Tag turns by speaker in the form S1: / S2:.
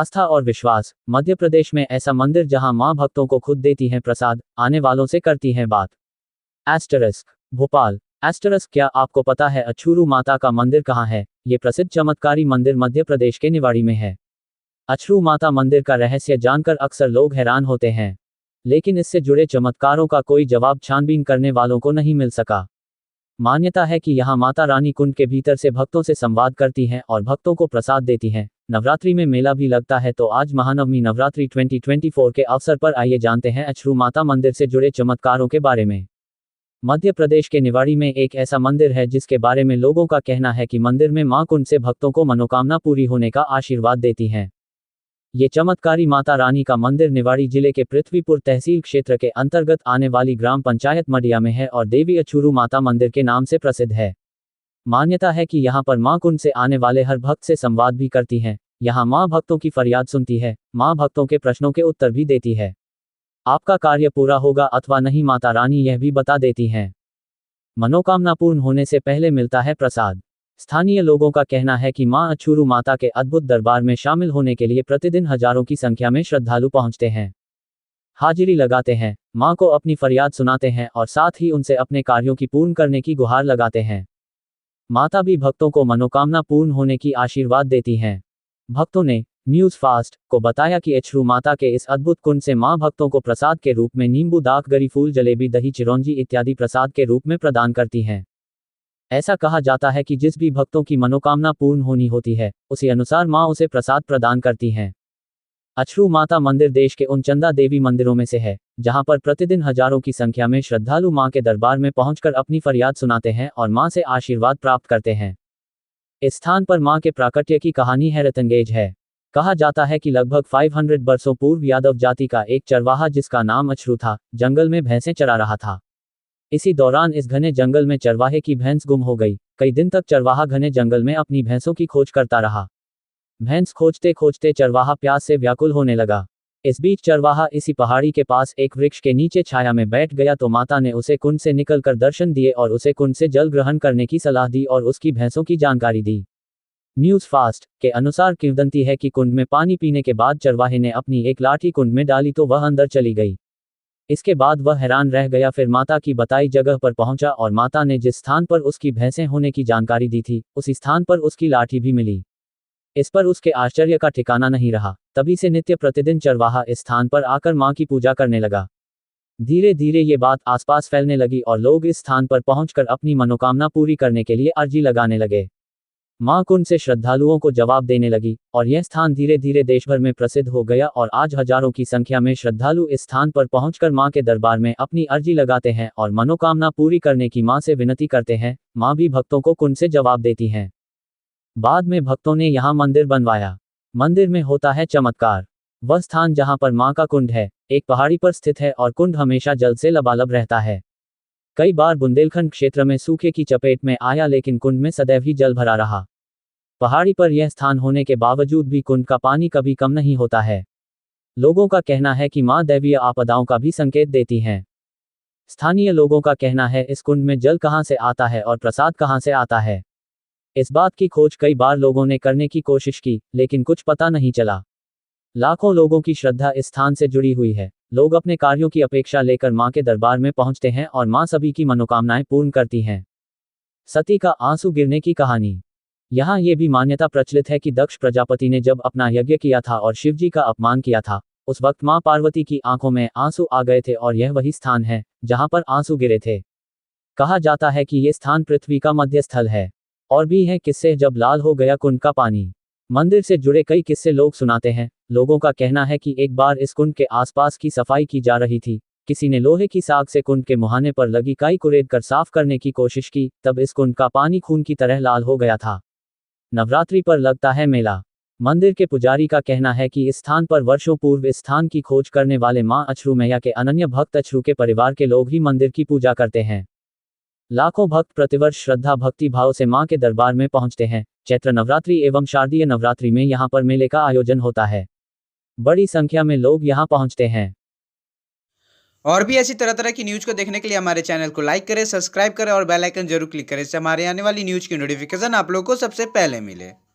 S1: आस्था और विश्वास। मध्य प्रदेश में ऐसा मंदिर जहां मां भक्तों को खुद देती हैं प्रसाद, आने वालों से करती हैं बात। एस्टरिस्क भोपाल। एस्टरिस्क क्या आपको पता है अछूरू माता का मंदिर कहाँ है? ये प्रसिद्ध चमत्कारी मंदिर मध्य प्रदेश के निवाड़ी में है। अछरू माता मंदिर का रहस्य जानकर अक्सर लोग हैरान होते हैं, लेकिन इससे जुड़े चमत्कारों का कोई जवाब छानबीन करने वालों को नहीं मिल सका। मान्यता है कि यहाँ माता रानी कुंड के भीतर से भक्तों से संवाद करती हैं और भक्तों को प्रसाद देती हैं। नवरात्रि में मेला भी लगता है, तो आज महानवमी नवरात्रि 2024 के अवसर पर आइए जानते हैं अछरू माता मंदिर से जुड़े चमत्कारों के बारे में। मध्य प्रदेश के निवाड़ी में एक ऐसा मंदिर है जिसके बारे में लोगों का कहना है कि मंदिर में मां कुंड से भक्तों को मनोकामना पूरी होने का आशीर्वाद देती हैं। ये चमत्कारी माता रानी का मंदिर निवाड़ी जिले के पृथ्वीपुर तहसील क्षेत्र के अंतर्गत आने वाली ग्राम पंचायत मडिया में है और देवी अछूरू माता मंदिर के नाम से प्रसिद्ध है। मान्यता है कि यहाँ पर मां कुंड से आने वाले हर भक्त से संवाद भी करती हैं। यहाँ मां भक्तों की फरियाद सुनती है, मां भक्तों के प्रश्नों के उत्तर भी देती है। आपका कार्य पूरा होगा अथवा नहीं, माता रानी यह भी बता देती हैं। मनोकामना पूर्ण होने से पहले मिलता है प्रसाद। स्थानीय लोगों का कहना है कि मां अछूरू माता के अद्भुत दरबार में शामिल होने के लिए प्रतिदिन हजारों की संख्या में श्रद्धालु पहुंचते हैं, हाजिरी लगाते हैं, मां को अपनी फरियाद सुनाते हैं और साथ ही उनसे अपने कार्यों की पूर्ण करने की गुहार लगाते हैं। माता भी भक्तों को मनोकामना पूर्ण होने की आशीर्वाद देती हैं। भक्तों ने न्यूज़ फास्ट को बताया कि अछरू माता के इस अद्भुत कुंड से मां भक्तों को प्रसाद के रूप में नींबू, दाख, गरी, फूल, जलेबी, दही, चिरौंजी इत्यादि प्रसाद के रूप में प्रदान करती हैं। ऐसा कहा जाता है कि जिस भी भक्तों की मनोकामना पूर्ण होनी होती है, उसी अनुसार मां उसे प्रसाद प्रदान करती हैं। अछरू माता मंदिर देश के उन चंदा देवी मंदिरों में से है जहां पर प्रतिदिन हजारों की संख्या में श्रद्धालु मां के दरबार में पहुंचकर अपनी फरियाद सुनाते हैं और मां से आशीर्वाद प्राप्त करते हैं। इस स्थान पर मां के प्राकट्य की कहानी हैरतअंगेज है। कहा जाता है कि लगभग 500 वर्षों पूर्व यादव जाति का एक चरवाहा जिसका नाम अछरू था, जंगल में भैंसें चरा रहा था। इसी दौरान इस घने जंगल में चरवाहे की भैंस गुम हो गई। कई दिन तक चरवाहा घने जंगल में अपनी भैंसों की खोज करता रहा। भैंस खोजते खोजते चरवाहा प्यास से व्याकुल होने लगा। इस बीच चरवाहा इसी पहाड़ी के पास एक वृक्ष के नीचे छाया में बैठ गया तो माता ने उसे कुंड से निकलकर दर्शन दिए और उसे कुंड से जल ग्रहण करने की सलाह दी और उसकी भैंसों की जानकारी दी। न्यूज़ फास्ट के अनुसार किंवदंती है कि कुंड में पानी पीने के बाद चरवाहे ने अपनी एक लाठी कुंड में डाली तो वह अंदर चली गई। इसके बाद वह हैरान रह गया, फिर माता की बताई जगह पर पहुंचा और माता ने जिस स्थान पर उसकी भैंसें होने की जानकारी दी थी, उसी स्थान पर उसकी लाठी भी मिली। इस पर उसके आश्चर्य का ठिकाना नहीं रहा। तभी से नित्य प्रतिदिन चरवाहा इस स्थान पर आकर मां की पूजा करने लगा। धीरे धीरे ये बात आसपास फैलने लगी और लोग इस स्थान पर पहुंचकर अपनी मनोकामना पूरी करने के लिए अर्जी लगाने लगे। मां कुंड से श्रद्धालुओं को जवाब देने लगी और यह स्थान धीरे धीरे देश भर में प्रसिद्ध हो गया और आज हजारों की संख्या में श्रद्धालु इस स्थान पर पहुंचकर मां के दरबार में अपनी अर्जी लगाते हैं और मनोकामना पूरी करने की मां से विनती करते हैं। मां भी भक्तों को कुंड से जवाब देती हैं। बाद में भक्तों ने यहाँ मंदिर बनवाया। मंदिर में होता है चमत्कार। वह स्थान जहाँ पर मां का कुंड है, एक पहाड़ी पर स्थित है और कुंड हमेशा जल से लबालब रहता है। कई बार बुंदेलखंड क्षेत्र में सूखे की चपेट में आया, लेकिन कुंड में सदैव ही जल भरा रहा। पहाड़ी पर यह स्थान होने के बावजूद भी कुंड का पानी कभी कम नहीं होता है। लोगों का कहना है कि मां दैवीय आपदाओं का भी संकेत देती हैं। स्थानीय लोगों का कहना है इस कुंड में जल कहां से आता है और प्रसाद कहां से आता है। इस बात की खोज कई बार लोगों ने करने की कोशिश की, लेकिन कुछ पता नहीं चला। लाखों लोगों की श्रद्धा इस स्थान से जुड़ी हुई है। लोग अपने कार्यों की अपेक्षा लेकर मां के दरबार में पहुंचते हैं और मां सभी की मनोकामनाएं पूर्ण करती हैं। सती का आंसू गिरने की कहानी। यहाँ ये भी मान्यता प्रचलित है कि दक्ष प्रजापति ने जब अपना यज्ञ किया था और शिवजी का अपमान किया था, उस वक्त मां पार्वती की आंखों में आंसू आ गए थे और यह वही स्थान है जहां पर आंसू गिरे थे। कहा जाता है कि ये स्थान पृथ्वी का मध्य स्थल है। और भी हैं किस्से जब लाल हो गया कुंड का पानी। मंदिर से जुड़े कई किस्से लोग सुनाते हैं। लोगों का कहना है कि एक बार इस कुंड के आसपास की सफाई की जा रही थी। किसी ने लोहे की साग से कुंड के मुहाने पर लगी काई कुरेद कर साफ करने की कोशिश की, तब इस कुंड का पानी खून की तरह लाल हो गया था। नवरात्रि पर लगता है मेला। मंदिर के पुजारी का कहना है कि इस स्थान पर वर्षों पूर्व इस स्थान की खोज करने वाले मां अछरू मैया के अनन्य भक्त अछरू के परिवार के लोग ही मंदिर की पूजा करते हैं। लाखों भक्त प्रतिवर्ष श्रद्धा भक्ति भाव से मां के दरबार में पहुंचते हैं। चैत्र नवरात्रि एवं शारदीय नवरात्रि में यहां पर मेले का आयोजन होता है। बड़ी संख्या में लोग यहां पहुंचते हैं।
S2: और भी ऐसी तरह तरह की न्यूज़ को देखने के लिए हमारे चैनल को लाइक करें, सब्सक्राइब करें और बेल आइकन जरूर क्लिक करें। इससे हमारे आने वाली न्यूज़ की नोटिफिकेशन आप लोगों को सबसे पहले मिले।